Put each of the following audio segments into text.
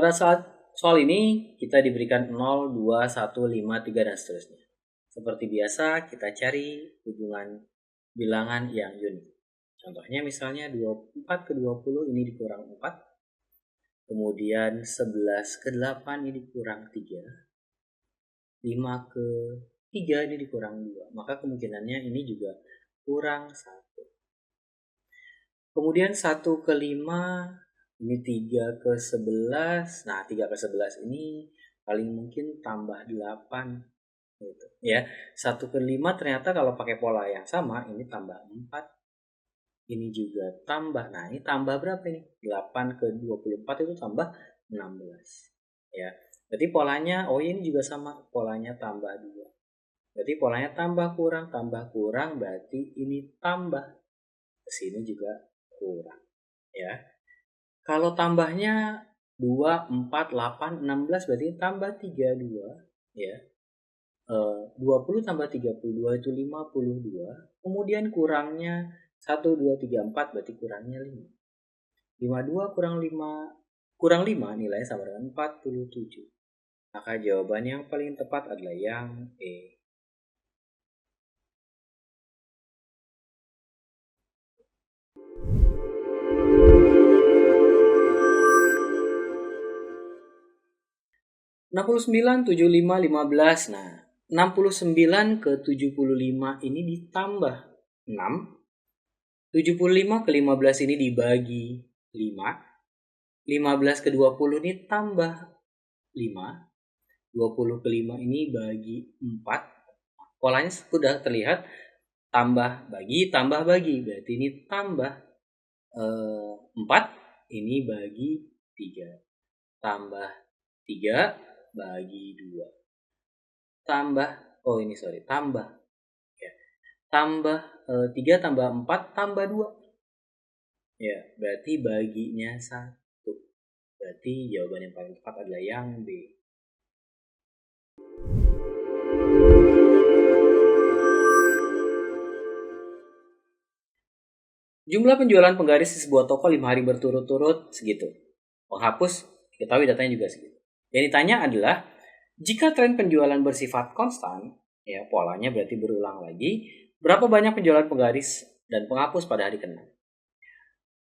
Pada saat soal ini kita diberikan 0, 2, 1, 5, 3 dan seterusnya. Seperti biasa kita cari hubungan bilangan yang unik. Contohnya misalnya 24 ke 20 ini dikurang 4. Kemudian 11 ke 8 ini dikurang 3. 5 ke 3 ini dikurang 2. Maka kemungkinannya ini juga kurang 1. Kemudian 1 ke 5 ini 3 ke 11. Nah 3 ke 11 ini paling mungkin tambah 8 gitu ya. 1 ke 5 ternyata kalau pakai pola yang sama ini tambah 4. Ini juga tambah. Nah ini tambah berapa ini? 8 ke 24 itu tambah 16 ya. Berarti polanya ini juga sama, polanya tambah 2. Berarti polanya tambah kurang berarti ini tambah. Kesini juga kurang ya. Kalau tambahnya 2, 4, 8, 16 berarti tambah 32 ya. 20 tambah 32 itu 52. Kemudian kurangnya 1, 2, 3, 4 berarti kurangnya 5. 52 kurang 5 nilainya sama dengan 47. Maka jawaban yang paling tepat adalah yang E. Nah, 69, 75, 15. Nah, 69 ke 75 ini ditambah 6. 75 ke 15 ini dibagi 5. 15 ke 20 ini tambah 5. 20 ke 5 ini bagi 4. Polanya sudah terlihat tambah bagi. Berarti ini tambah 4. Ini bagi 3. Tambah 3 bagi 2. Tambah ya. Tambah 3 tambah 4 tambah 2. Ya, berarti baginya 1. Berarti jawaban yang paling tepat adalah yang B. Jumlah penjualan penggaris di sebuah toko 5 hari berturut-turut segitu. Penghapus, ketahui datanya juga segitu. Yang ditanya adalah, jika tren penjualan bersifat konstan, ya polanya berarti berulang lagi, berapa banyak penjualan penggaris dan penghapus pada hari ke-6?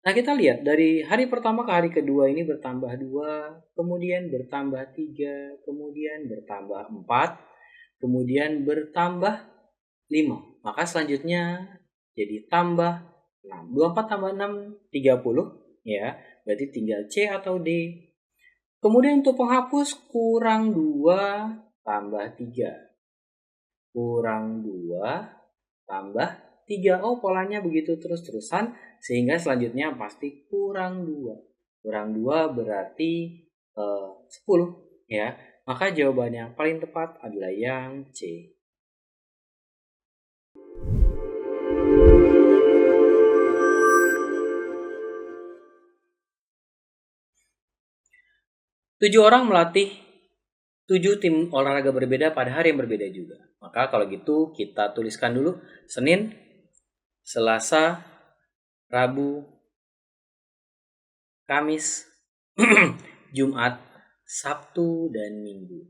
Nah kita lihat dari hari pertama ke hari kedua ini bertambah 2, kemudian bertambah 3, kemudian bertambah 4, kemudian bertambah 5. Maka selanjutnya jadi tambah 6. 24 tambah 6, 30 ya. Berarti tinggal C atau D. Kemudian untuk penghapus kurang 2 tambah 3. Kurang 2 tambah 3. Polanya begitu terus-terusan sehingga selanjutnya pasti kurang 2. Kurang 2 berarti 10 ya. Maka jawaban yang paling tepat adalah yang C. Tujuh orang melatih 7 tim olahraga berbeda pada hari yang berbeda juga. Maka kalau gitu kita tuliskan dulu Senin, Selasa, Rabu, Kamis, Jumat, Sabtu, dan Minggu.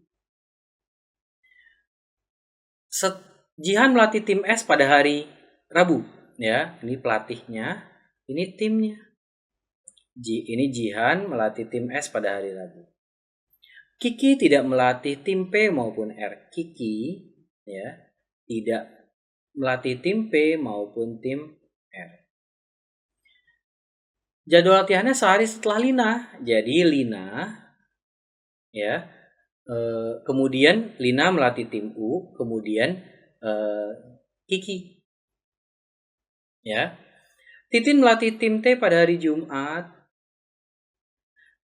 Jihan melatih tim S pada hari Rabu. Ya, ini pelatihnya, ini timnya. Ini Jihan melatih tim S pada hari Rabu. Kiki tidak melatih tim P maupun R. Kiki ya tidak melatih tim P maupun tim R. Jadwal latihannya sehari setelah Lina. Jadi Lina ya kemudian Lina melatih tim U, kemudian Kiki ya. Titin melatih tim T pada hari Jumat.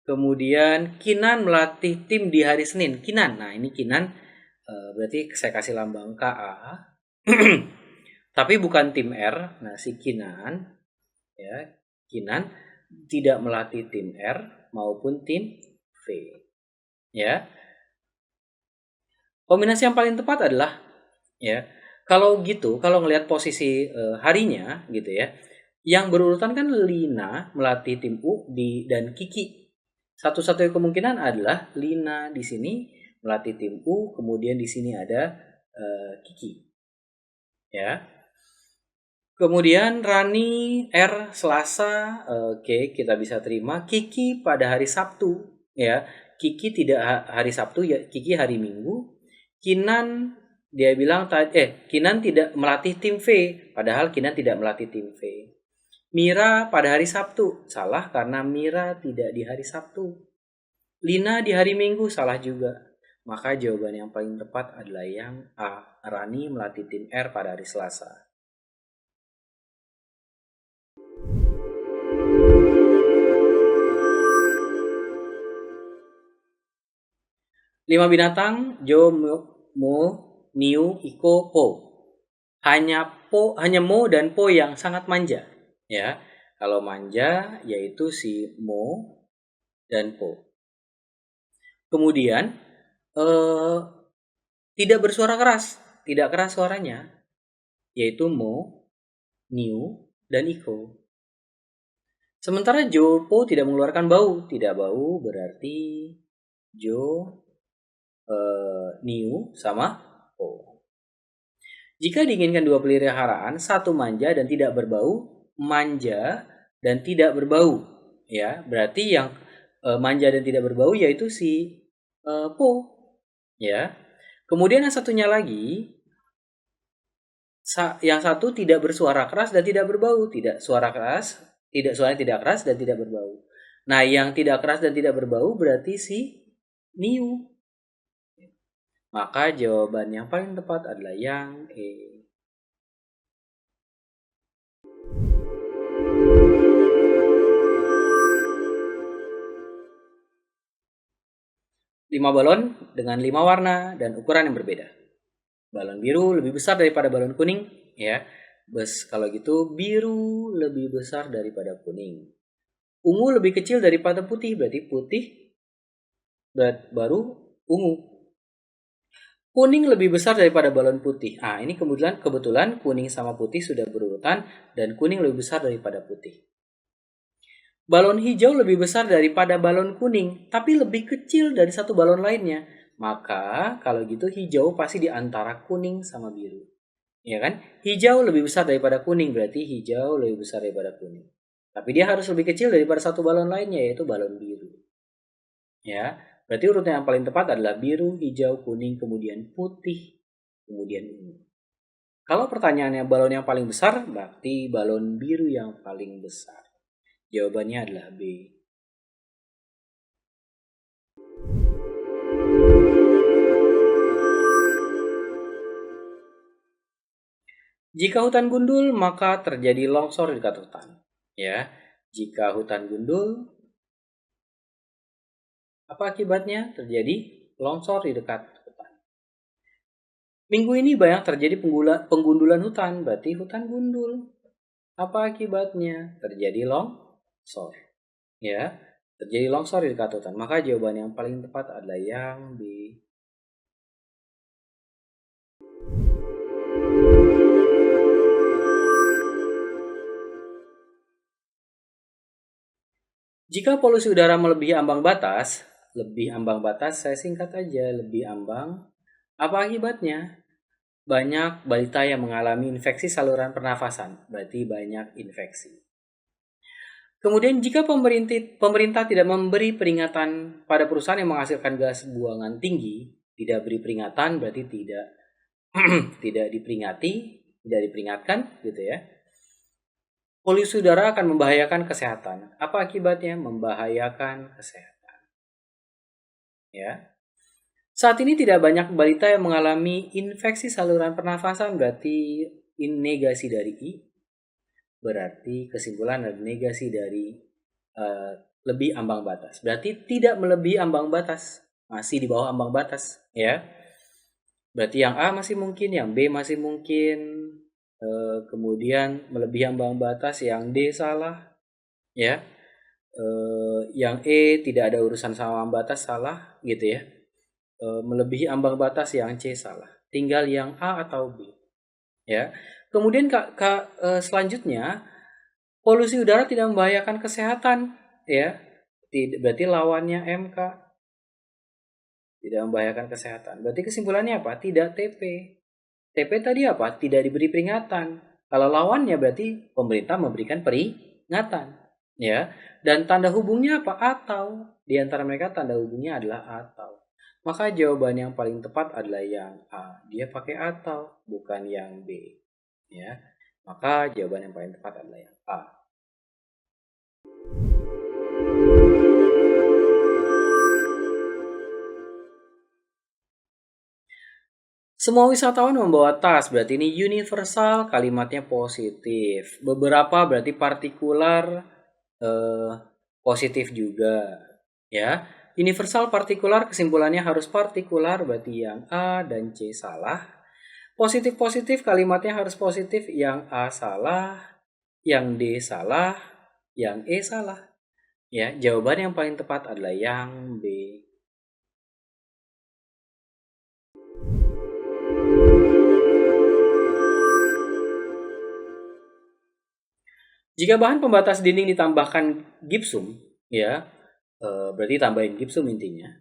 Kemudian Kinan melatih tim di hari Senin. Kinan. Nah, ini Kinan berarti saya kasih lambang KA. Tapi bukan tim R. Nah, si Kinan ya, Kinan tidak melatih tim R maupun tim V. Ya. Kombinasi yang paling tepat adalah ya, kalau gitu, kalau ngelihat posisi harinya gitu ya. Yang berurutan kan Lina melatih tim U dan Kiki Satu-satunya kemungkinan adalah Lina di sini melatih tim U, kemudian di sini ada Kiki. Ya. Kemudian Rani R Selasa, oke, kita bisa terima. Kiki pada hari Sabtu, ya. Kiki tidak hari Sabtu, ya, Kiki hari Minggu. Kinan dia bilang Kinan tidak melatih tim V, padahal Kinan tidak melatih tim V. Mira pada hari Sabtu, salah karena Mira tidak di hari Sabtu. Lina di hari Minggu, salah juga. Maka jawaban yang paling tepat adalah yang A. Rani melatih tim R pada hari Selasa. 5 binatang, Jo, Mo, Niu, Iko, Po. Hanya Mo dan Po yang sangat manja. Ya, kalau manja yaitu si Mo dan Po. Kemudian tidak bersuara keras, tidak keras suaranya, yaitu Mo, Niu, dan Iko. Sementara Jo, Po tidak mengeluarkan bau. Tidak bau berarti Jo, Niu, sama Po. Jika diinginkan dua peliharaan, satu manja dan tidak berbau, manja dan tidak berbau. Ya, berarti yang manja dan tidak berbau yaitu si Po. Ya. Kemudian yang satunya lagi, yang satu tidak bersuara keras dan tidak berbau. Suaranya tidak keras dan tidak berbau. Nah, yang tidak keras dan tidak berbau berarti si Niu. Maka jawaban yang paling tepat adalah yang E. Lima balon dengan 5 warna dan ukuran yang berbeda. Balon biru lebih besar daripada balon kuning, ya. Kalau gitu biru lebih besar daripada kuning. Ungu lebih kecil daripada putih, berarti putih baru ungu. Kuning lebih besar daripada balon putih. Ini kebetulan kuning sama putih sudah berurutan dan kuning lebih besar daripada putih. Balon hijau lebih besar daripada balon kuning, tapi lebih kecil dari satu balon lainnya. Maka kalau gitu hijau pasti di antara kuning sama biru. Ya kan? Hijau lebih besar daripada kuning, berarti hijau lebih besar daripada kuning. Tapi dia harus lebih kecil daripada satu balon lainnya, yaitu balon biru. Ya, berarti urutan yang paling tepat adalah biru, hijau, kuning, kemudian putih, kemudian ungu. Kalau pertanyaannya balon yang paling besar, berarti balon biru yang paling besar. Jawabannya adalah B. Jika hutan gundul, maka terjadi longsor di dekat hutan. Ya, jika hutan gundul, apa akibatnya? Terjadi longsor di dekat hutan. Minggu ini banyak terjadi penggundulan hutan, berarti hutan gundul. Apa akibatnya? Terjadi longsor. Ya, terjadi longsor di dekat hutan. Maka jawaban yang paling tepat adalah yang B. Jika polusi udara melebihi ambang batas, saya singkat aja, lebih ambang. Apa akibatnya? Banyak balita yang mengalami infeksi saluran pernafasan, berarti banyak infeksi. Kemudian jika pemerintah tidak memberi peringatan pada perusahaan yang menghasilkan gas buangan tinggi, tidak beri peringatan berarti tidak diperingatkan gitu ya. Polusi udara akan membahayakan kesehatan. Apa akibatnya? Membahayakan kesehatan. Ya. Saat ini tidak banyak balita yang mengalami infeksi saluran pernafasan, berarti negasi dari I. Berarti kesimpulan adalah negasi dari lebih ambang batas. Berarti tidak melebihi ambang batas, masih di bawah ambang batas, ya. Berarti yang A masih mungkin, yang B masih mungkin, kemudian melebihi ambang batas yang D salah, ya. Yang E tidak ada urusan sama ambang batas salah, gitu ya. Melebihi ambang batas yang C salah. Tinggal yang A atau B, ya. Kemudian selanjutnya polusi udara tidak membahayakan kesehatan, ya. Berarti lawannya MK. Tidak membahayakan kesehatan. Berarti kesimpulannya apa? Tidak TP. TP tadi apa? Tidak diberi peringatan. Kalau lawannya berarti pemerintah memberikan peringatan. Ya. Dan tanda hubungnya apa? Atau. Di antara mereka tanda hubungnya adalah atau. Maka jawaban yang paling tepat adalah yang A. Dia pakai atau, bukan yang B. Ya. Maka jawaban yang paling tepat adalah yang A. Semua wisatawan membawa tas, berarti ini universal, kalimatnya positif. Beberapa berarti partikular positif juga, ya. Universal partikular kesimpulannya harus partikular, berarti yang A dan C salah. Positif kalimatnya harus positif, yang A salah, yang D salah, yang E salah. Ya, jawaban yang paling tepat adalah yang B. Jika bahan pembatas dinding ditambahkan gipsum, ya, berarti tambahin gipsum intinya,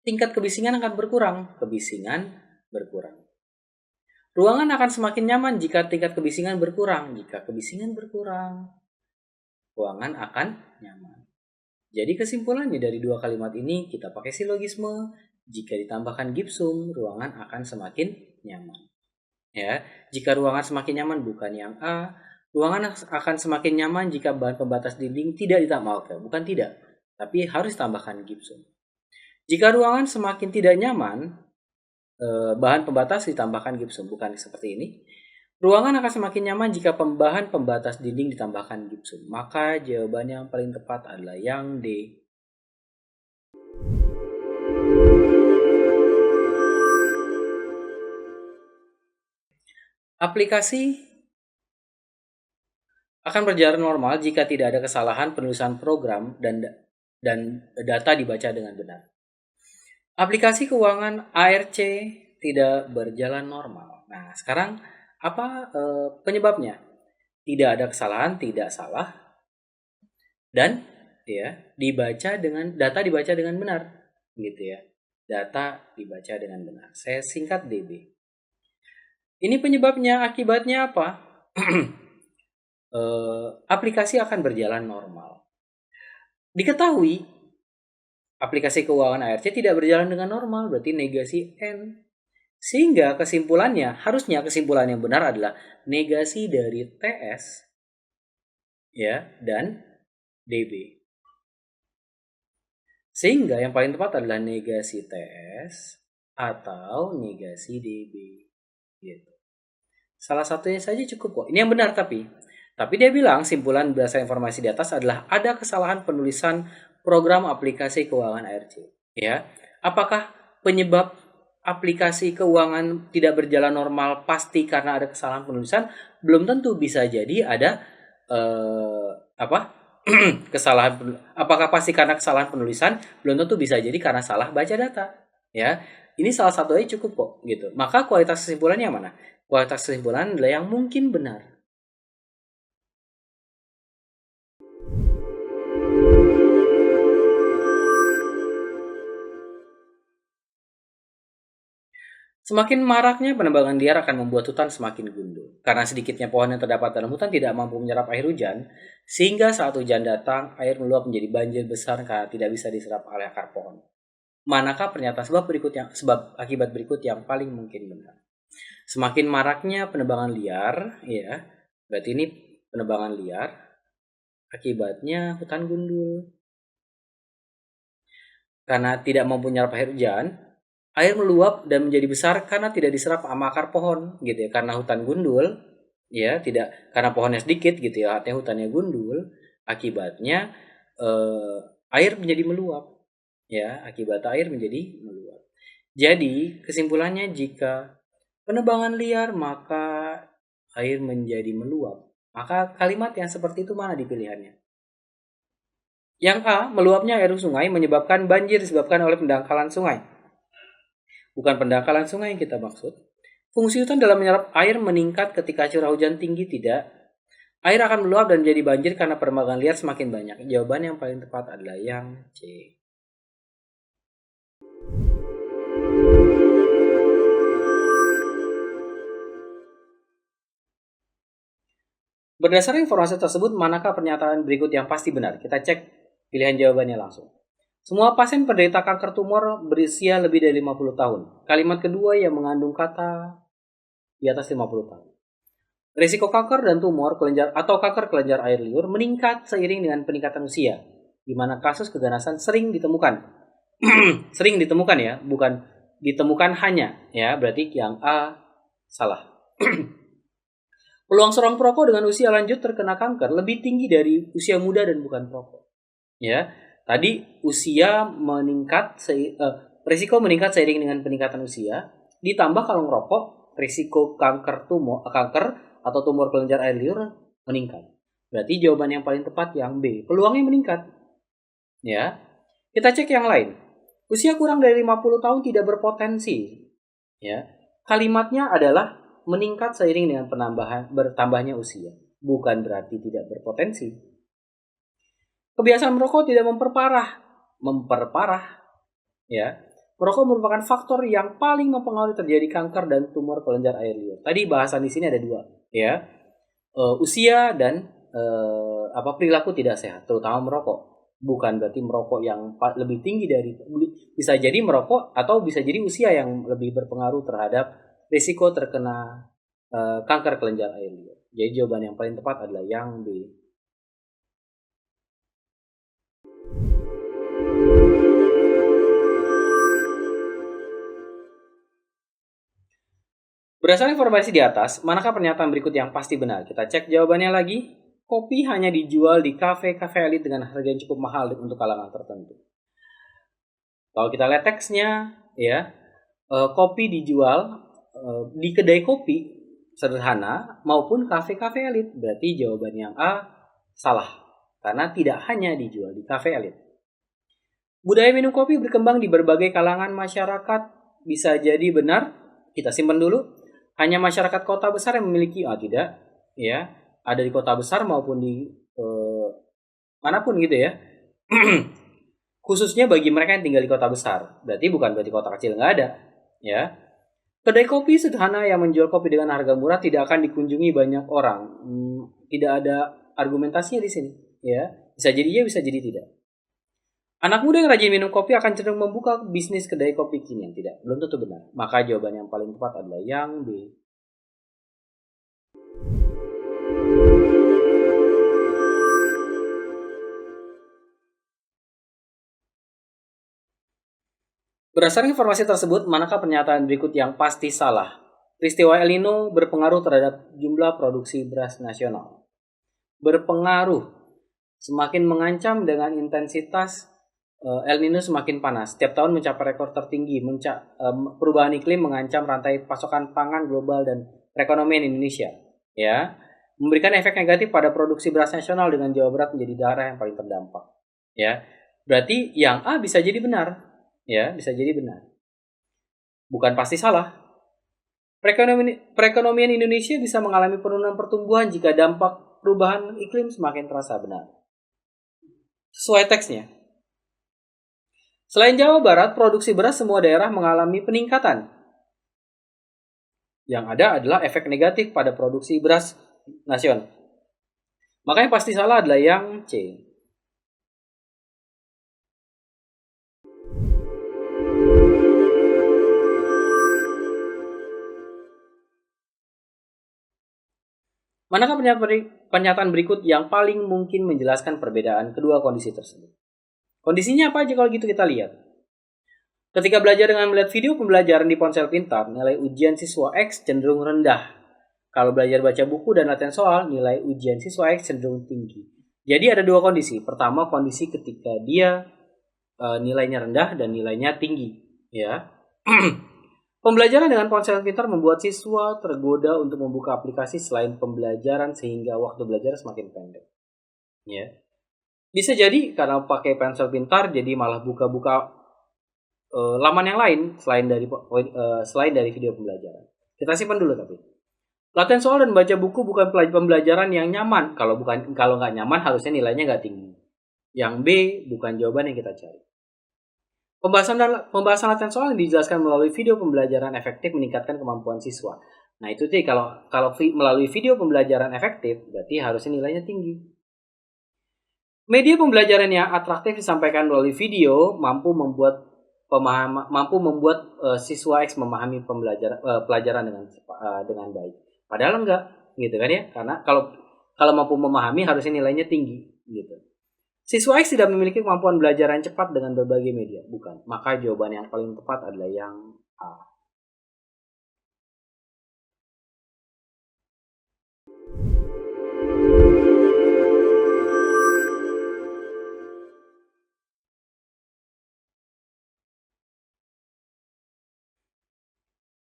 tingkat kebisingan akan berkurang. Kebisingan berkurang. Ruangan akan semakin nyaman jika tingkat kebisingan berkurang. Jika kebisingan berkurang, ruangan akan nyaman. Jadi kesimpulannya dari dua kalimat ini kita pakai silogisme. Jika ditambahkan gipsum, ruangan akan semakin nyaman. Ya, jika ruangan semakin nyaman bukan yang A. Ruangan akan semakin nyaman jika bahan pembatas dinding tidak ditambah. Oke, bukan tidak, tapi harus tambahkan gipsum. Jika ruangan semakin tidak nyaman, bahan pembatas ditambahkan gipsum, bukan seperti ini. Ruangan akan semakin nyaman jika bahan pembatas dinding ditambahkan gipsum. Maka jawaban yang paling tepat adalah yang D. Aplikasi akan berjalan normal jika tidak ada kesalahan penulisan program dan data dibaca dengan benar. Aplikasi keuangan ARC tidak berjalan normal. Nah, sekarang apa penyebabnya? Tidak ada kesalahan, tidak salah, dan ya data dibaca dengan benar, gitu ya. Data dibaca dengan benar. Saya singkat DB. Ini penyebabnya, akibatnya apa? Aplikasi akan berjalan normal. Diketahui aplikasi keuangan ARC tidak berjalan dengan normal, berarti negasi N. Sehingga harusnya kesimpulan yang benar adalah negasi dari TS ya dan DB. Sehingga yang paling tepat adalah negasi TS atau negasi DB. Gitu. Salah satunya saja cukup kok. Ini yang benar tapi dia bilang simpulan berdasarkan informasi di atas adalah ada kesalahan penulisan program aplikasi keuangan ARC. Ya, apakah penyebab aplikasi keuangan tidak berjalan normal pasti karena ada kesalahan penulisan? Belum tentu, bisa jadi ada kesalahan. Apakah pasti karena kesalahan penulisan? Belum tentu, bisa jadi karena salah baca data. Ya, ini salah satu aja cukup kok, gitu. Maka kualitas kesimpulannya mana? Kualitas kesimpulan adalah yang mungkin benar. Semakin maraknya penebangan liar akan membuat hutan semakin gundul. Karena sedikitnya pohon yang terdapat dalam hutan tidak mampu menyerap air hujan, sehingga saat hujan datang, air meluap menjadi banjir besar karena tidak bisa diserap oleh akar pohon. Manakah pernyataan sebab akibat berikut yang paling mungkin benar? Semakin maraknya penebangan liar, ya, berarti ini penebangan liar, akibatnya hutan gundul. Karena tidak mampu menyerap air hujan, air meluap dan menjadi besar karena tidak diserap sama akar pohon, gitu ya. Karena hutan gundul, ya, karena pohonnya sedikit, gitu ya, artinya hutannya gundul, akibatnya air menjadi meluap, ya, akibat air menjadi meluap. Jadi kesimpulannya, jika penebangan liar maka air menjadi meluap. Maka kalimat yang seperti itu mana dipilihannya? Yang A, meluapnya air sungai menyebabkan banjir disebabkan oleh pendangkalan sungai. Bukan pendangkalan sungai yang kita maksud. Fungsi hutan dalam menyerap air meningkat ketika curah hujan tinggi, tidak. Air akan meluap dan menjadi banjir karena perembagan liar semakin banyak. Jawaban yang paling tepat adalah yang C. Berdasarkan informasi tersebut, manakah pernyataan berikut yang pasti benar? Kita cek pilihan jawabannya langsung. Semua pasien penderita kanker tumor berusia lebih dari 50 tahun. Kalimat kedua yang mengandung kata di atas 50 tahun. Risiko kanker dan tumor kelenjar atau kanker kelenjar air liur meningkat seiring dengan peningkatan usia, di mana kasus keganasan sering ditemukan. Sering ditemukan ya, bukan ditemukan hanya ya, berarti yang A salah. Peluang seorang perokok dengan usia lanjut terkena kanker lebih tinggi dari usia muda dan bukan perokok. Ya, tadi usia meningkat, risiko meningkat seiring dengan peningkatan usia. Ditambah kalau merokok, risiko kanker atau tumor kelenjar air liur meningkat. Berarti jawaban yang paling tepat yang B. Peluangnya meningkat. Ya, kita cek yang lain. Usia kurang dari 50 tahun tidak berpotensi. Ya, kalimatnya adalah meningkat seiring dengan bertambahnya usia. Bukan berarti tidak berpotensi. Kebiasaan merokok tidak memperparah. Ya, merokok merupakan faktor yang paling mempengaruhi terjadi kanker dan tumor kelenjar air liur. Tadi bahasan di sini ada dua, ya, usia dan perilaku tidak sehat, terutama merokok. Bukan berarti merokok yang lebih tinggi dari, bisa jadi merokok atau bisa jadi usia yang lebih berpengaruh terhadap risiko terkena kanker kelenjar air liur. Jadi jawaban yang paling tepat adalah yang B. Berdasarkan informasi di atas, manakah pernyataan berikut yang pasti benar? Kita cek jawabannya lagi. Kopi hanya dijual di kafe-kafe elit dengan harga yang cukup mahal untuk kalangan tertentu. Kalau kita lihat teksnya, ya, kopi dijual di kedai kopi sederhana maupun kafe-kafe elit. Berarti jawaban yang A salah, karena tidak hanya dijual di kafe elit. Budaya minum kopi berkembang di berbagai kalangan masyarakat. Bisa jadi benar. Kita simpan dulu. Hanya masyarakat kota besar yang memiliki, tidak, ya, ada di kota besar maupun di manapun gitu ya. Khususnya bagi mereka yang tinggal di kota besar. Berarti bukan berarti kota kecil nggak ada, ya. Kedai kopi sederhana yang menjual kopi dengan harga murah tidak akan dikunjungi banyak orang. Tidak ada argumentasinya di sini, ya. Bisa jadi iya, bisa jadi tidak. Anak muda yang rajin minum kopi akan cenderung membuka bisnis kedai kopi kini. Tidak, belum tentu benar. Maka jawaban yang paling tepat adalah yang B. Berdasarkan informasi tersebut, manakah pernyataan berikut yang pasti salah? Peristiwa El Nino berpengaruh terhadap jumlah produksi beras nasional. Berpengaruh, semakin mengancam dengan intensitas El Nino semakin panas. Setiap tahun mencapai rekor tertinggi. Perubahan iklim mengancam rantai pasokan pangan global dan perekonomian Indonesia. Ya, memberikan efek negatif pada produksi beras nasional dengan Jawa Barat menjadi daerah yang paling terdampak. Ya, berarti yang A bisa jadi benar. Ya, bisa jadi benar. Bukan pasti salah. Perekonomian Indonesia bisa mengalami penurunan pertumbuhan jika dampak perubahan iklim semakin terasa. Benar. Sesuai teksnya. Selain Jawa Barat, produksi beras semua daerah mengalami peningkatan. Yang ada adalah efek negatif pada produksi beras nasional. Maka yang pasti salah adalah yang C. Manakah pernyataan berikut yang paling mungkin menjelaskan perbedaan kedua kondisi tersebut? Kondisinya apa aja kalau gitu kita lihat. Ketika belajar dengan melihat video pembelajaran di ponsel pintar, nilai ujian siswa X cenderung rendah. Kalau belajar baca buku dan latihan soal, nilai ujian siswa X cenderung tinggi. Jadi ada dua kondisi. Pertama, kondisi ketika dia nilainya rendah dan nilainya tinggi. Ya. Pembelajaran dengan ponsel pintar membuat siswa tergoda untuk membuka aplikasi selain pembelajaran sehingga waktu belajar semakin pendek. Ya. Bisa jadi karena pakai ponsel pintar jadi malah buka-buka laman yang lain selain dari video pembelajaran. Kita simpan dulu tapi. Latihan soal dan baca buku bukan pembelajaran yang nyaman. Kalau nggak nyaman harusnya nilainya nggak tinggi. Yang B bukan jawaban yang kita cari. Pembahasan latihan soal yang dijelaskan melalui video pembelajaran efektif meningkatkan kemampuan siswa. Nah itu sih kalau melalui video pembelajaran efektif berarti harusnya nilainya tinggi. Media pembelajaran yang atraktif disampaikan melalui video mampu membuat siswa X memahami pelajaran dengan baik. Padahal enggak, gitu kan ya? Karena kalau mampu memahami harusnya nilainya tinggi, gitu. Siswa X tidak memiliki kemampuan belajar yang cepat dengan berbagai media, bukan. Maka jawaban yang paling tepat adalah yang A.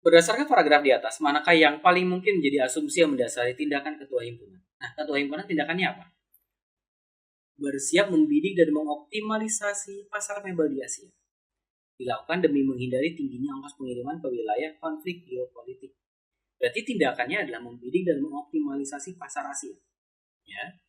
Berdasarkan paragraf di atas, manakah yang paling mungkin menjadi asumsi yang mendasari tindakan ketua himpunan? Nah, ketua himpunan tindakannya apa? Bersiap membidik dan mengoptimalisasi pasar mebel di Asia. Dilakukan demi menghindari tingginya ongkos pengiriman ke wilayah konflik geopolitik. Berarti tindakannya adalah membidik dan mengoptimalisasi pasar Asia. Ya.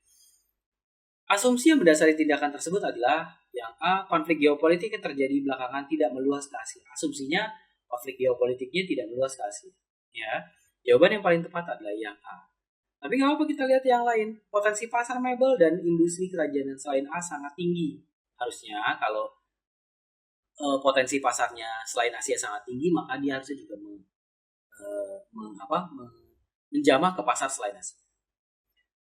Asumsi yang mendasari tindakan tersebut adalah yang A, konflik geopolitik yang terjadi belakangan tidak meluas ke Asia. Asumsinya konflik geopolitiknya tidak meluas ke Asia. Ya. Jawaban yang paling tepat adalah yang A. Tapi nggak apa kita lihat yang lain. Potensi pasar mebel dan industri kerajinan selain A sangat tinggi. Harusnya kalau potensi pasarnya selain Asia sangat tinggi, maka dia harusnya juga menjamah ke pasar selain Asia.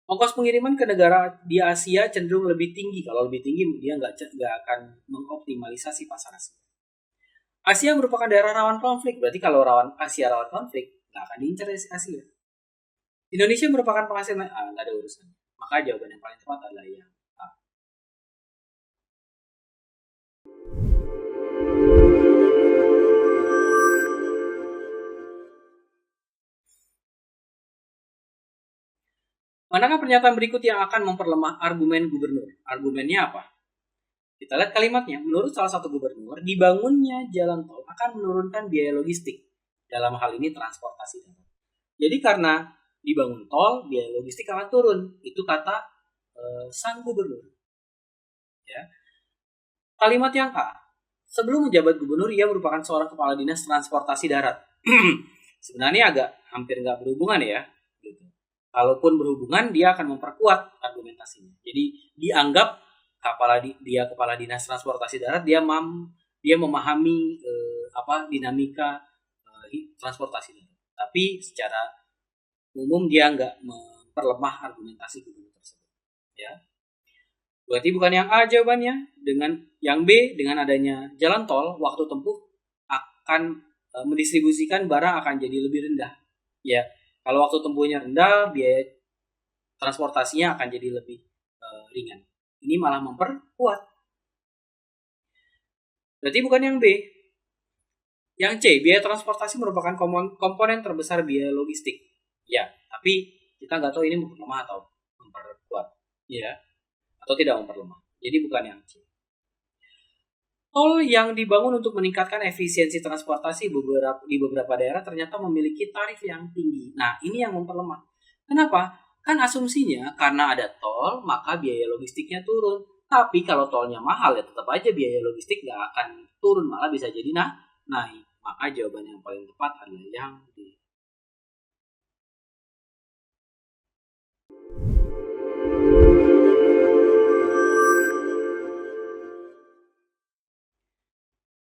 Ongkos pengiriman ke negara di Asia cenderung lebih tinggi. Kalau lebih tinggi, dia nggak akan mengoptimalisasi pasar Asia. Asia merupakan daerah rawan konflik. Berarti kalau Asia rawan konflik, nggak akan diincar Asia. Indonesia merupakan penghasil nggak ada urusan. Maka jawaban yang paling tepat adalah yang A. Manakah pernyataan berikut yang akan memperlemah argumen gubernur? Argumennya apa? Kita lihat kalimatnya. Menurut salah satu gubernur, dibangunnya jalan tol akan menurunkan biaya logistik. Dalam hal ini transportasi darat. Jadi karena dibangun tol, biaya logistik akan turun. Itu kata sang gubernur. Ya. Kalimat yang A. Sebelum menjabat gubernur, ia merupakan seorang kepala dinas transportasi darat. Sebenarnya agak hampir nggak berhubungan ya. Gitu. Kalaupun berhubungan, dia akan memperkuat argumentasinya. Jadi dianggap dia kepala dinas transportasi darat, dia memahami dinamika transportasi darat. Tapi secara umum dia nggak memperlemah argumentasi gubernur tersebut. Ya. Berarti bukan yang A jawabannya. Dengan yang B, dengan adanya jalan tol, waktu tempuh akan mendistribusikan barang akan jadi lebih rendah. Ya, kalau waktu tempuhnya rendah, biaya transportasinya akan jadi lebih ringan. Ini malah memperkuat. Berarti bukan yang B. Yang C, biaya transportasi merupakan komponen terbesar biaya logistik. Ya, tapi kita nggak tahu ini memperlemah atau memperkuat. Ya, atau tidak memperlemah. Jadi bukan yang C. Tol yang dibangun untuk meningkatkan efisiensi transportasi di beberapa daerah ternyata memiliki tarif yang tinggi. Nah, ini yang memperlemah. Kenapa? Kan asumsinya karena ada tol, maka biaya logistiknya turun. Tapi kalau tolnya mahal ya tetap aja biaya logistik nggak akan turun, malah bisa jadi naik. Maka jawaban yang paling tepat adalah yang D.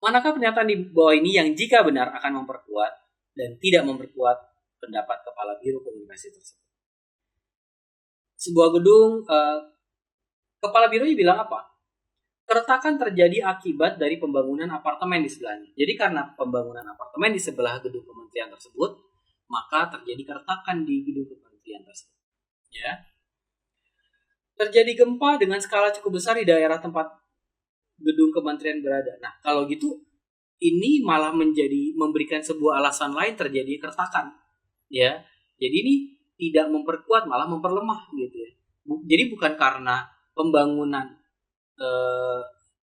Manakah pernyataan di bawah ini yang jika benar akan memperkuat dan tidak memperkuat pendapat Kepala Biro Komunikasi tersebut? Sebuah gedung, Kepala Bironya bilang apa? Keretakan terjadi akibat dari pembangunan apartemen di sebelahnya. Jadi karena pembangunan apartemen di sebelah gedung kementerian tersebut, maka terjadi keretakan di gedung kementerian tersebut. Ya. Terjadi gempa dengan skala cukup besar di daerah tempat gedung kementerian berada. Nah, kalau gitu ini malah memberikan sebuah alasan lain terjadi keretakan. Ya. Jadi ini tidak memperkuat, malah memperlemah gitu ya. Jadi bukan karena pembangunan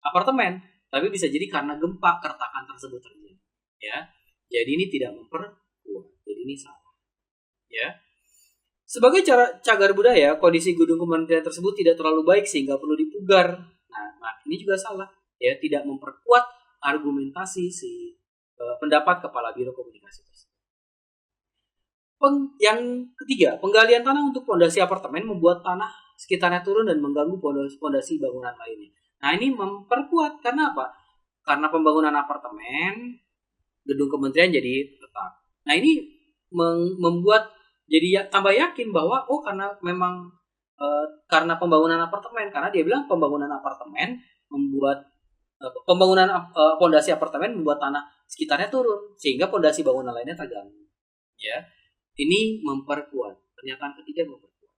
apartemen, tapi bisa jadi karena gempa keretakan tersebut terjadi. Ya. Jadi ini tidak memperkuat. Jadi ini salah. Ya. Sebagai cagar budaya, kondisi gedung kementerian tersebut tidak terlalu baik sehingga perlu dipugar. Nah, ini juga salah. Ya, tidak memperkuat argumentasi si pendapat kepala Biro Komunikasi tersebut. Yang ketiga, penggalian tanah untuk pondasi apartemen membuat tanah sekitarnya turun dan mengganggu pondasi bangunan lainnya. Nah, ini memperkuat karena apa? Karena pembangunan apartemen, gedung kementerian jadi retak. Nah, ini membuat jadi tambah yakin bahwa karena memang karena pembangunan apartemen, karena dia bilang pembangunan apartemen membuat pembangunan pondasi apartemen membuat tanah sekitarnya turun sehingga pondasi bangunan lainnya terganggu. Ya, ini memperkuat. Pernyataan ketiga memperkuat.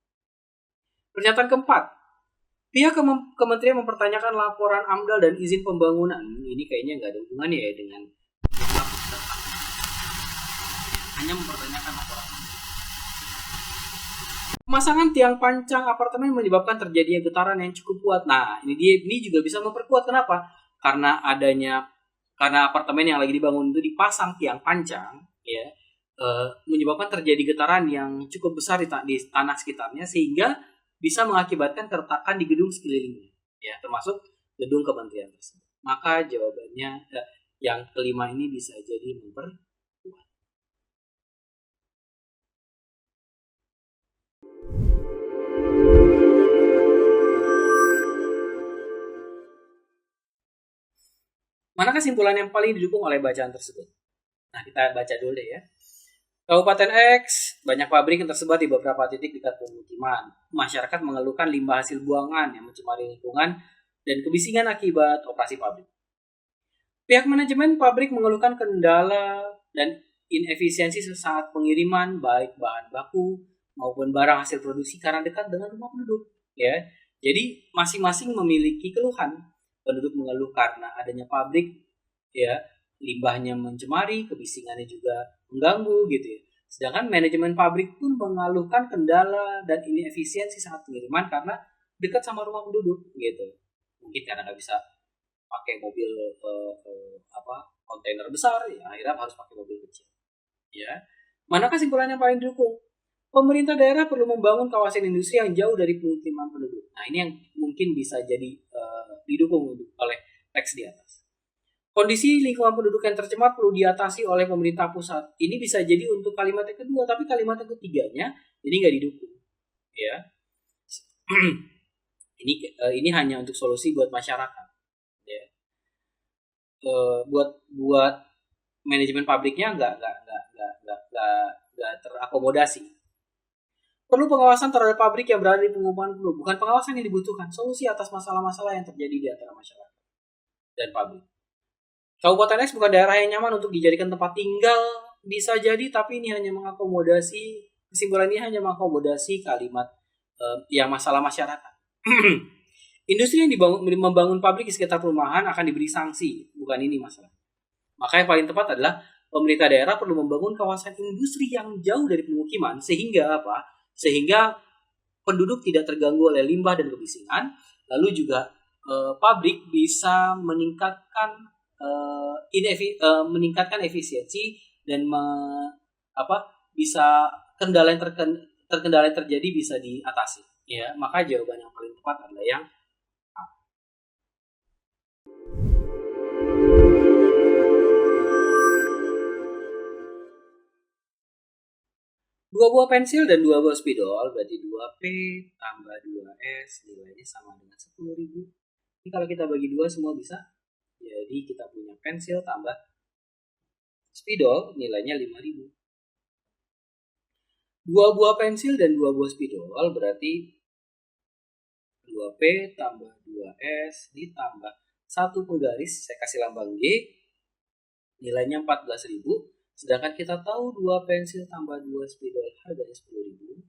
Pernyataan keempat, pihak kementerian mempertanyakan laporan AMDAL dan izin pembangunan. Ini kayaknya nggak ada hubungannya ya dengan hanya mempertanyakan laporan. Pemasangan tiang pancang apartemen menyebabkan terjadinya getaran yang cukup kuat. Nah, ini juga bisa memperkuat. Kenapa? Karena apartemen yang lagi dibangun itu dipasang tiang pancang, ya, menyebabkan terjadi getaran yang cukup besar di tanah sekitarnya sehingga bisa mengakibatkan keretakan di gedung sekelilingnya, ya, termasuk gedung kementerian tersebut. Maka jawabannya yang kelima ini bisa jadi memperkuat. Mana kesimpulan yang paling didukung oleh bacaan tersebut? Nah, kita baca dulu deh ya. Kabupaten X, banyak pabrik yang tersebar di beberapa titik dekat pemukiman. Masyarakat mengeluhkan limbah hasil buangan yang mencemari lingkungan dan kebisingan akibat operasi pabrik. Pihak manajemen pabrik mengeluhkan kendala dan inefisiensi saat pengiriman baik bahan baku maupun barang hasil produksi karena dekat dengan rumah penduduk. Ya, jadi masing-masing memiliki keluhan. Penduduk mengeluh karena adanya pabrik, ya, limbahnya mencemari, kebisingannya juga mengganggu gitu ya. Sedangkan manajemen pabrik pun mengeluhkan kendala dan inefisiensi saat pengiriman karena dekat sama rumah penduduk gitu. Mungkin karena nggak bisa pakai mobil kontainer besar, ya akhirnya harus pakai mobil kecil. Ya, mana kesimpulan yang paling didukung? Pemerintah daerah perlu membangun kawasan industri yang jauh dari pemukiman penduduk. Nah, ini yang mungkin bisa jadi didukung oleh teks di atas. Kondisi lingkungan penduduk yang tercemar perlu diatasi oleh pemerintah pusat. Ini bisa jadi untuk kalimat yang kedua, tapi kalimat yang ketiganya ini nggak didukung. Ya, ini hanya untuk solusi buat masyarakat. Ya, buat manajemen pabriknya nggak terakomodasi. Perlu pengawasan terhadap pabrik yang berada di pengumuman penduduk. Bukan pengawasan yang dibutuhkan, solusi atas masalah-masalah yang terjadi di antara masyarakat dan pabrik. Kabupaten X bukan daerah yang nyaman untuk dijadikan tempat tinggal, bisa jadi, tapi ini hanya mengakomodasi, kesimpulan ini hanya mengakomodasi kalimat yang masalah masyarakat. Industri yang membangun pabrik di sekitar perumahan akan diberi sanksi, bukan ini masalah. Maka yang paling tepat adalah pemerintah daerah perlu membangun kawasan industri yang jauh dari pemukiman sehingga apa? Sehingga penduduk tidak terganggu oleh limbah dan kebisingan. Lalu juga pabrik bisa meningkatkan efisiensi dan bisa kendala yang terjadi bisa diatasi. Ya, maka jawaban yang paling tepat adalah yang A. 2 buah pensil dan 2 buah spidol berarti 2P tambah 2S nilainya sama dengan 10.000. Ini kalau kita bagi 2 semua bisa. Jadi kita punya pensil tambah spidol nilainya 5.000. 2 buah pensil dan 2 buah spidol berarti 2P tambah 2S ditambah 1 penggaris, saya kasih lambang G, nilainya 14.000. Sedangkan kita tahu 2 pensil tambah 2 spidol harganya 10.000.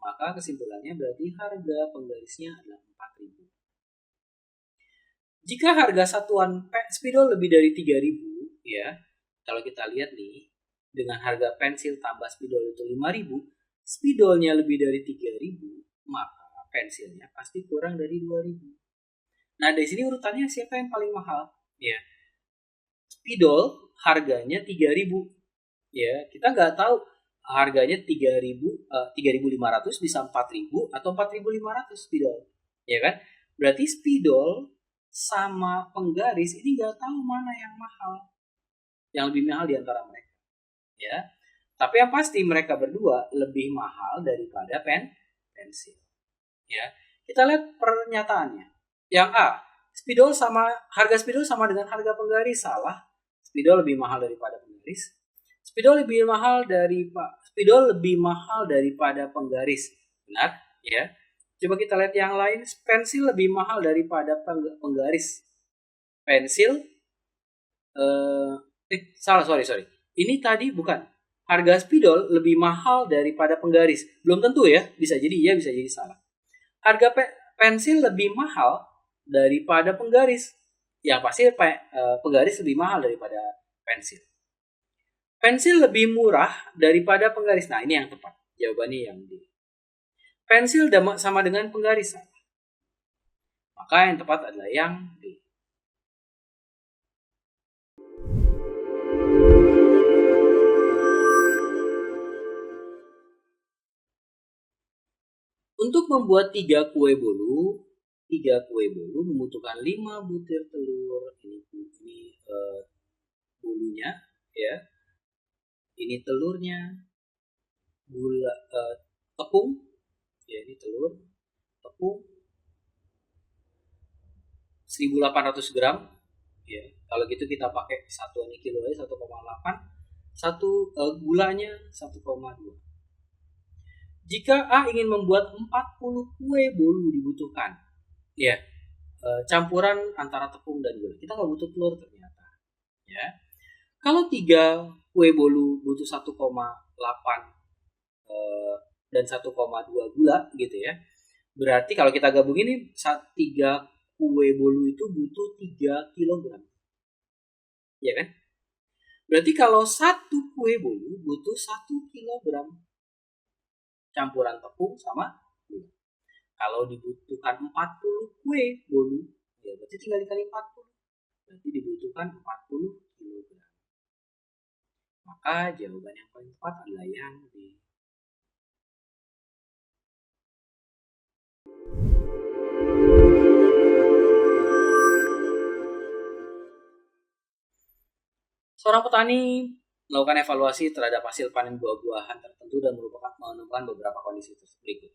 Maka kesimpulannya berarti harga penggarisnya adalah 4.000. Jika harga satuan spidol lebih dari 3.000, ya, kalau kita lihat nih, dengan harga pensil tambah spidol itu 5.000, spidolnya lebih dari 3.000, maka pensilnya pasti kurang dari 2.000. Nah, dari sini urutannya siapa yang paling mahal? Ya, spidol harganya 3.000. Ya, kita nggak tahu harganya 3.500 bisa 4.000 atau 4.500 spidol, ya kan? Berarti spidol sama penggaris ini nggak tahu mana yang mahal, yang lebih mahal di antara mereka, ya. Tapi yang pasti mereka berdua lebih mahal daripada pensil, ya. Kita lihat pernyataannya. Yang A, harga spidol sama dengan harga penggaris. Salah. Spidol lebih mahal daripada penggaris. Spidol lebih mahal daripada penggaris. Benar, ya. Coba kita lihat yang lain. Pensil lebih mahal daripada penggaris. Pensil sorry. Ini tadi bukan. Harga spidol lebih mahal daripada penggaris. Belum tentu ya, bisa jadi iya, bisa jadi salah. Harga pensil lebih mahal daripada penggaris. Ya pasti penggaris lebih mahal daripada pensil. Pensil lebih murah daripada penggaris. Nah, ini yang tepat. Jawabannya yang D. Pensil sama dengan penggaris. Maka yang tepat adalah yang D. Untuk membuat 3 kue bolu membutuhkan 5 butir telur. Ini bolunya, ya. Ini telurnya, gula, tepung, ya, ini telur, tepung 1.800 gram, ya. Kalau gitu kita pakai satuannya kilo aja, 1,8. Gulanya 1,2. Jika A ingin membuat 40 kue bolu dibutuhkan, ya, campuran antara tepung dan gula. Kita nggak butuh telur ternyata, ya. Kalau 3 kue bolu butuh 1,8 dan 1,2 gula gitu ya. Berarti kalau kita gabungin ini 3 kue bolu itu butuh 3 kg. Ya kan? Berarti kalau 1 kue bolu butuh 1 kg campuran tepung sama gula. Kalau dibutuhkan 40 kue bolu, ya berarti tinggal dikali 40. Berarti dibutuhkan 40 kg. Maka jawaban yang paling tepat adalah yang D. Seorang petani melakukan evaluasi terhadap hasil panen buah-buahan tertentu dan menemukan beberapa kondisi berikut.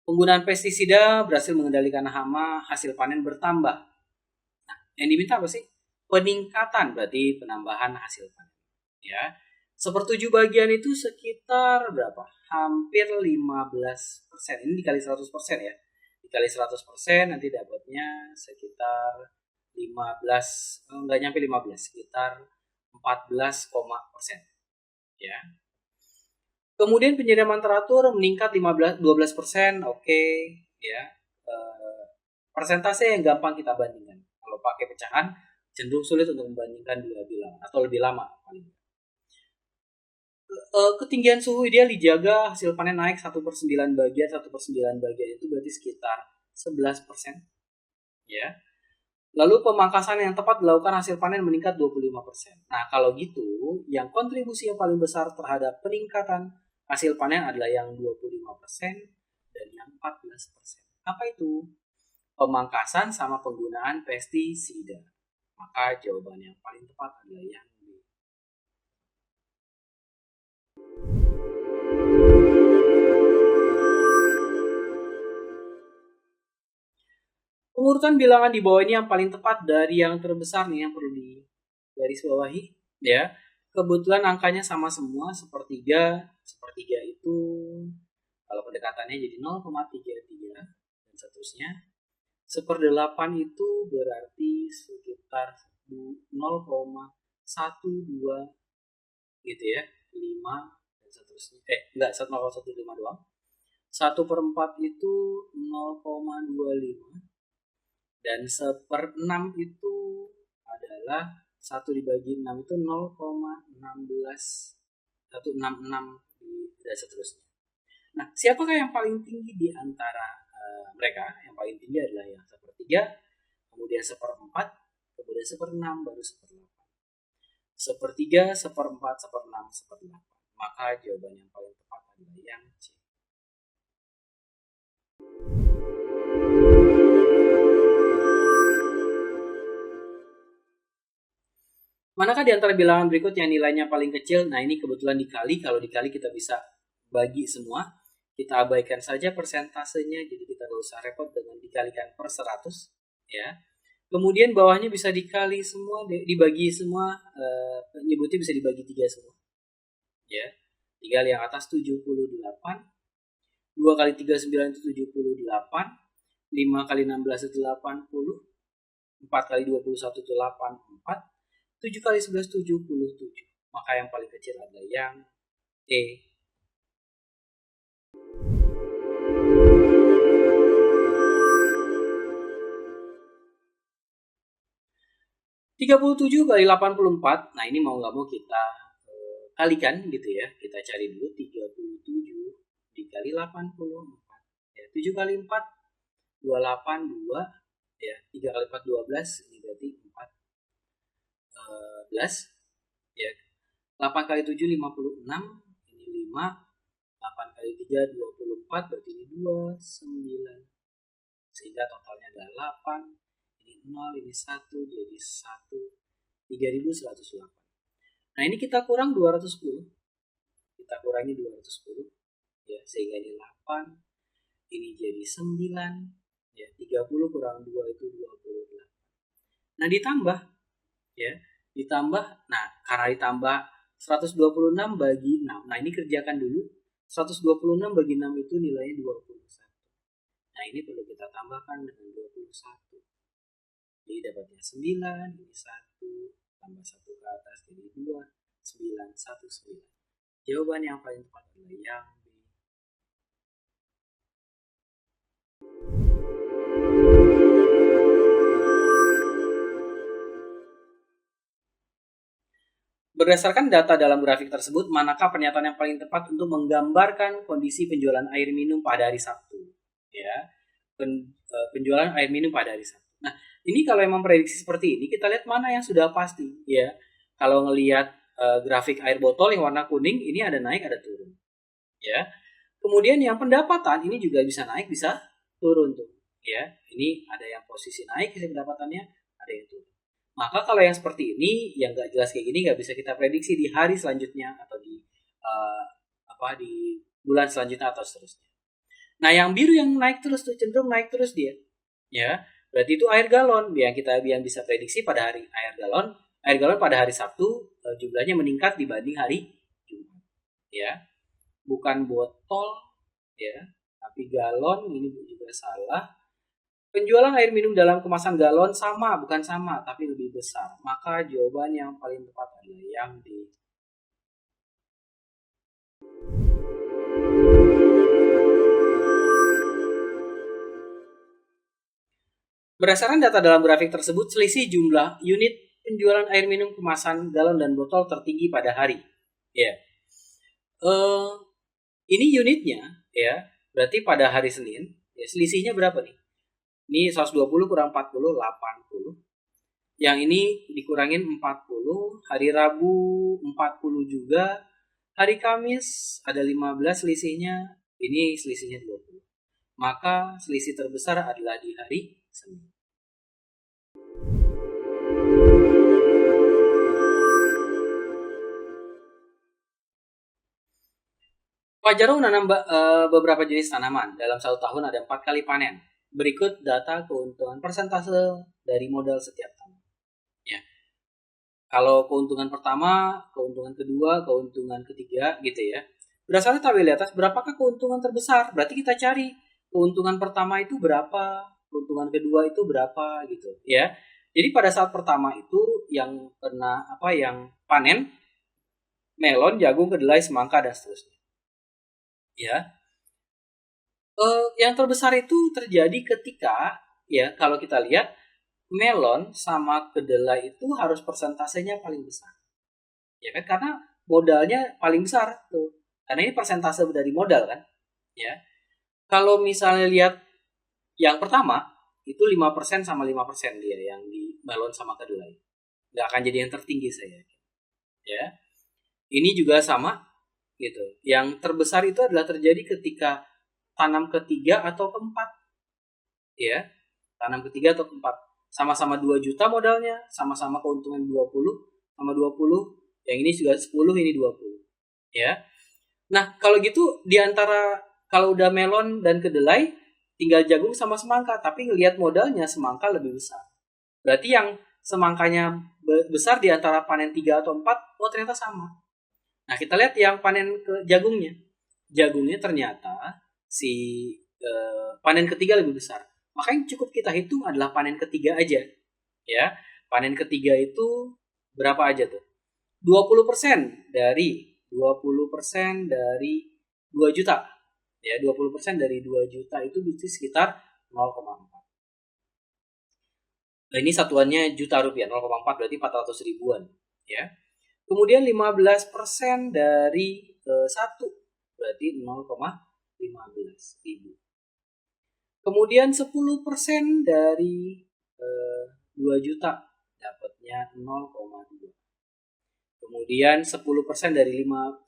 Penggunaan pestisida berhasil mengendalikan hama, hasil panen bertambah. Nah, yang diminta apa sih? Peningkatan, berarti penambahan hasil panen. Ya, 1/7 bagian itu sekitar berapa? Hampir 15%. Ini dikali 100% ya. Dikali 100% nanti dapatnya sekitar 15, enggak nyampe 15, sekitar 14%. Ya. Kemudian penyiraman teratur meningkat 12%. Oke, ya. Persentase yang gampang kita bandingkan. Kalau pakai pecahan cenderung sulit untuk membandingkan dua bilangan atau lebih lama paling. Ketinggian suhu ideal dijaga, hasil panen naik 1/9 bagian. 1/9 bagian itu berarti sekitar 11%. Ya. Lalu pemangkasan yang tepat dilakukan, hasil panen meningkat 25%. Nah, kalau gitu, yang kontribusi yang paling besar terhadap peningkatan hasil panen adalah yang 25% dan yang 14%. Apa itu? Pemangkasan sama penggunaan pestisida. Maka jawaban yang paling tepat adalah yang B. Pengurutan bilangan di bawah ini yang paling tepat dari yang terbesar nih, yang perlu digarisbawahi, ya. Kebetulan angkanya sama semua, sepertiga itu kalau pendekatannya jadi 0,33 dan seterusnya. 1/8 itu berarti sekitar 0,12 gitu ya, 5 dan seterusnya. Enggak, 0,15 doang. 1/4 itu 0,25 dan 1/6 itu adalah 1 dibagi 6 itu 0,16 166 dan seterusnya. Nah, siapakah yang paling tinggi di antara mereka? Yang paling tinggi adalah yang 1/3, kemudian 1/4, kemudian 1/6, baru 1/8. 1/3, 1/4, 1/6, 1/8. Maka jawaban yang paling tepat adalah yang C. Manakah di antara bilangan berikut yang nilainya paling kecil? Nah, ini kebetulan dikali. Kalau dikali kita bisa bagi semua. Kita abaikan saja persentasenya, jadi kita nggak usah repot dengan dikalikan per 100. Ya. Kemudian bawahnya bisa dikali semua, dibagi semua, nyebutnya bisa dibagi 3 semua. Ya. Tinggal yang atas 78. 2 kali 3, 9 itu 78. 5 kali 16 itu 80. 4 kali 21 itu 84. 7 kali 11, 77. Maka yang paling kecil adalah yang E. 37 kali 84. Nah, ini mau nggak mau kita kalikan gitu ya. Kita cari dulu 37 dikali 84. Ya, 7 kali 4 28, 2. Ya, 3 kali 4 12. Ini berarti 14. Ya. 8 kali 7 56. Ini 5. 8 kali 3 24, berarti ini 29. Sehingga totalnya adalah 8. Ini 0, ini 1, jadi 1. 3108. Nah, ini kita kurang 210. Kita kurangi 210. Ya, sehingga ini 8. Ini jadi 9. Ya, 30 kurang 2 itu 28. Nah, ditambah. Ya, ditambah. Nah, karena ditambah 126 bagi 6. Nah, ini kerjakan dulu. 126 bagi 6 itu nilainya 21. Nah, ini perlu kita tambahkan dengan 21. Jadi dapatnya 9, ini 1, tambah 1 ke atas jadi 2, 9, 1, 9. Jawaban yang paling tepat adalah yang B. Berdasarkan data dalam grafik tersebut, manakah pernyataan yang paling tepat untuk menggambarkan kondisi penjualan air minum pada hari Sabtu? Ya, penjualan air minum pada hari Sabtu. Nah, ini kalau memang prediksi seperti ini, kita lihat mana yang sudah pasti. Ya, kalau ngelihat grafik air botol yang warna kuning, ini ada naik, ada turun. Ya, kemudian yang pendapatan ini juga bisa naik, bisa turun tuh. Ya, ini ada yang posisi naik, pendapatannya ada yang turun. Maka kalau yang seperti ini, yang nggak jelas kayak gini, nggak bisa kita prediksi di hari selanjutnya atau di di bulan selanjutnya atau seterusnya. Nah, yang biru yang naik terus tuh, cenderung naik terus dia. Ya, berarti itu air galon yang kita bisa prediksi pada hari air galon pada hari Sabtu jumlahnya meningkat dibanding hari Jumat. Ya, bukan botol ya, tapi galon, ini juga salah. Penjualan air minum dalam kemasan galon sama, bukan sama, tapi lebih besar. Maka jawaban yang paling tepat adalah yang D. Berdasarkan data dalam grafik tersebut, selisih jumlah unit penjualan air minum kemasan galon dan botol tertinggi pada hari. Ya. Ini unitnya, ya. Berarti pada hari Senin, ya, selisihnya berapa nih? Ini 120 kurang 40, 80. Yang ini dikurangin 40. Hari Rabu 40 juga. Hari Kamis ada 15 selisihnya. Ini selisihnya 20. Maka selisih terbesar adalah di hari Senin. Pak Jarwo menanam beberapa jenis tanaman. Dalam 1 tahun ada 4 kali panen. Berikut data keuntungan persentase dari modal setiap tahun. Ya. Kalau keuntungan pertama, keuntungan kedua, keuntungan ketiga gitu ya. Berdasarkan tabel di atas, berapakah keuntungan terbesar? Berarti kita cari keuntungan pertama itu berapa, keuntungan kedua itu berapa gitu ya. Jadi pada saat pertama itu yang yang panen melon, jagung, kedelai, semangka dan seterusnya. Ya. Yang terbesar itu terjadi ketika ya kalau kita lihat melon sama kedelai itu harus persentasenya paling besar. Ya kan, karena modalnya paling besar tuh. Karena ini persentase dari modal kan. Ya. Kalau misalnya lihat yang pertama itu 5% sama 5% dia yang di melon sama kedelai. Nggak akan jadi yang tertinggi saya. Ya. Ini juga sama. gitu. Yang terbesar itu adalah terjadi ketika tanam ketiga atau keempat, ya. Tanam ketiga atau keempat. Sama-sama 2 juta modalnya, sama-sama keuntungan 20 sama 20. Yang ini juga 10, ini 20. Ya. Nah, kalau gitu di antara kalau udah melon dan kedelai tinggal jagung sama semangka, tapi ngelihat modalnya semangka lebih besar. Berarti yang semangkanya besar di antara panen 3 atau 4, oh ternyata sama. Nah, kita lihat yang panen ke jagungnya. Jagungnya ternyata panen ketiga lebih besar. Maka yang cukup kita hitung adalah panen ketiga aja. Ya, panen ketiga itu berapa aja tuh? 20% dari 20% dari 2 juta. Ya, 20% dari 2 juta itu berarti sekitar 0,4. Nah, ini satuannya juta rupiah, 0,4 berarti 400 ribuan. Ya. Kemudian 15% dari 1 berarti 0,15 ribu. Kemudian 10% dari 2 juta dapatnya 0,2. Kemudian 10% dari 1,5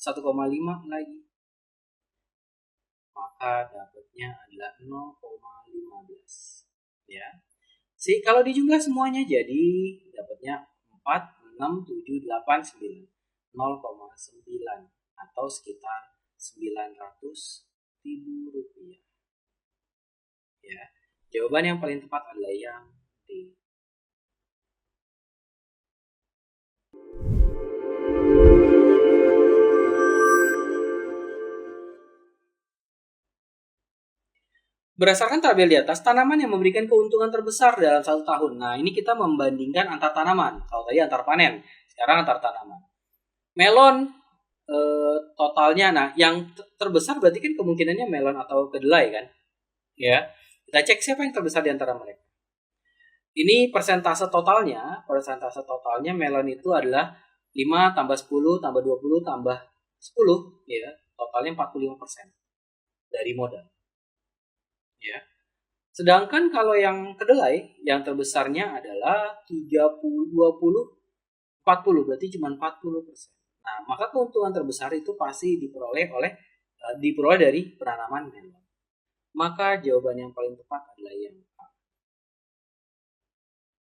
lagi. Maka dapatnya adalah 0,15. Ya. Kalau dijumlah semuanya jadi dapatnya 4, 6, 7, 8, 9. 0,9 atau sekitar 900 ribu rupiah. Ya, jawaban yang paling tepat adalah yang D. Berdasarkan tabel di atas, tanaman yang memberikan keuntungan terbesar dalam 1 tahun. Nah, ini kita membandingkan antar tanaman. Kalau tadi antar panen, sekarang antar tanaman. Melon totalnya, nah yang terbesar berarti kan kemungkinannya melon atau kedelai kan? Ya, kita cek siapa yang terbesar di antara mereka. Ini persentase totalnya melon itu adalah 5 tambah 10 tambah 20 tambah 10, ya, totalnya 45% dari modal. Ya. Sedangkan kalau yang kedelai, yang terbesarnya adalah 30, 20, 40, berarti cuma 40%. Nah, maka keuntungan terbesar itu pasti diperoleh dari penanaman melon. Maka jawaban yang paling tepat adalah yang